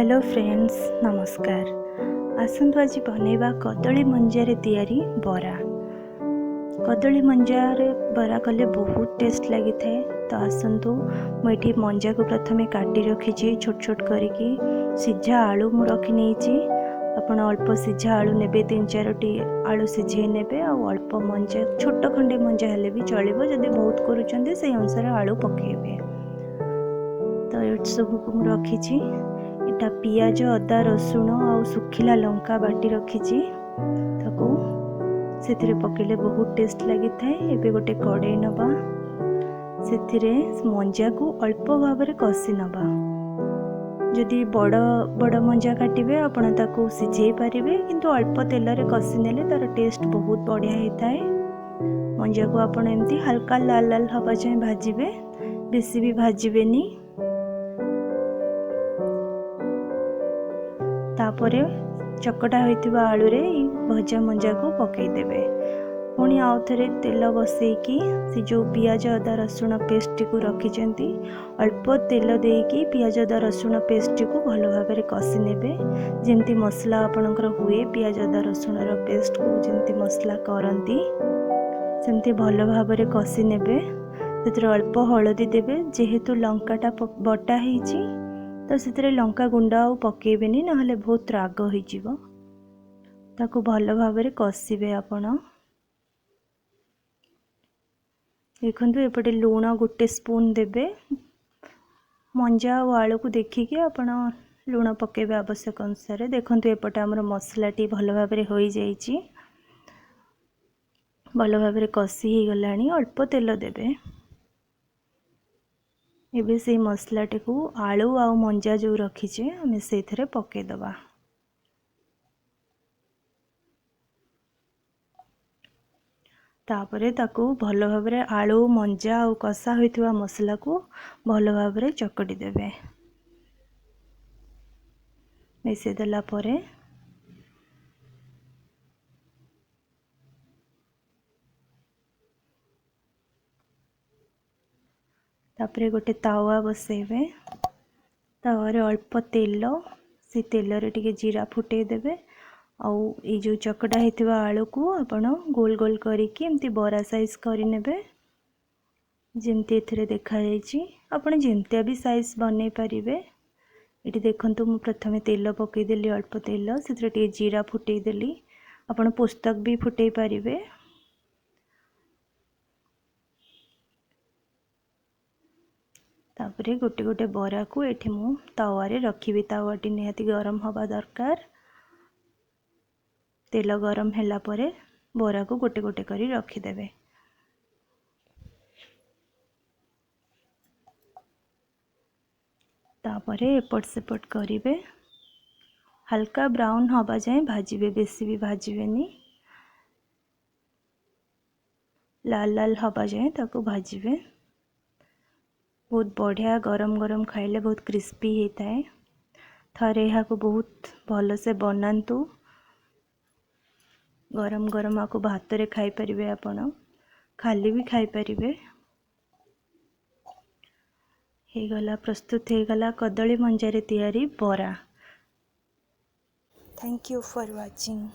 Hello friends, नमस्कार। आसंतु आज बनैबा कदली मंजार तैयारी बरा। कदली मंजार बरा कले बहुत टेस्ट लगी थाए। तो आसंतु मुझे मंजा को प्रथम काटी रखी छोट छोट करके सीझा आलू मु रखी नहीं। आपण अल्प सीझा आलू ने 3-4टी आलू सीझे ने अल्प मंजा छोट खंडे मंजा हेले भी चलो। जदि बहुत करुँच से अनुसार आलू पकेबे। तो ये सब को रखी इटा पियाज अदा रसुण आ सुखिला लंका बाटी रखी से पकेले बहुत टेस्ट लगी थाए। एबे गोटे कड़े नबा से मंजा को अल्प भाव में कषि नबा। जदि बड़ बड़ मंजा काटिबे आपण ताको सिझे पारिबे, किंतु अल्प तेल रे कषि नेले तार टेस्ट बहुत बढ़िया होता है। मंजा को आपण एमती हल्का लाल लाल हवा जाए भाजिबे, बेसी भी भाजिबेनी। तापरे चकटा होइतिबा आलू रे भजा मंजा को पकई देबे। पुणी आउ थे तेल बसैकी से जो पियाज अदा रसुण पेस्ट को रखिंट अल्प तेल देकी पियाज अदा रसुण पेस्ट को भल भाव में कषि नेबे। जेमती मसला आपणकर हुए पियाज अदा रसुण पेस्ट को जेमती मसला करती सेमती भल भाव में कषि नेबे। से अल्प हलदी देबे, जेहेतु लंकाटा बटा होइछि तो से लंका गुंड आ पकेबेनी, नहले बहुत राग हो ताको भल भाव में कषिबे। आपण देखु एपटे लुण 1 स्पून देबे। मंजा और आलू को देखिकी आपण लुण पकेबे आवश्यक अनुसार। देखु एपटे आमर मसलाटी भल भाव में हो जाइछि, भल भाव में कषि हो गलानी। अल्प तेल देबे। एबे से मसलाटी को आलू आ मंजा जो रखीचे आम से पकेदबा। तापरे ताकू भल भाव में आलू मंजा और कषा होइथिबा मसला को भल भाव में चकटी देबे। मिसई देला परे तापरे गोटे तावा बसेबे। तावारे अल्प तेल, से तेल रे टिके जीरा फुटे देबे। आउ ये जो चकटा होइथिबा आलू को आपण गोल गोल करिकी एमती बरा साइज करि नेबे। जेमती एथिरे देखा जाइछि आपण जेमतिया भी साइज बनै परिबे। एटी देखंतु मु प्रथमे तेल पकई देली, अल्प तेल से टिके जीरा फुटई देली। आपण पुस्तक भी फुटई परिबे। तापरे गोटे गोटे बरा को एठी मु तावारे रखिबी। तावाटी निहाती गरम हवा दरकार। तेल गरम हैला परे बरा को गोटे गोटे करी रखिदेबे। तापरे एपट सेपट करिवे। हल्का ब्राउन हवा जाए भाजिबे, बेसी भी भाजिबेनी। लाल लाल हवा जाए ताको भाजिबे। बहुत बढ़िया गरम गरम खाइले बहुत क्रिस्पी होता है। थरे यहाँ को बहुत भल से बनातु। गरम गरम आपको भात रे खाई परिबे, आपण खाली भी खाई परिबे। हे गला प्रस्तुत हे गला कदली मंजारे तैयारी बरा। Thank you for watching.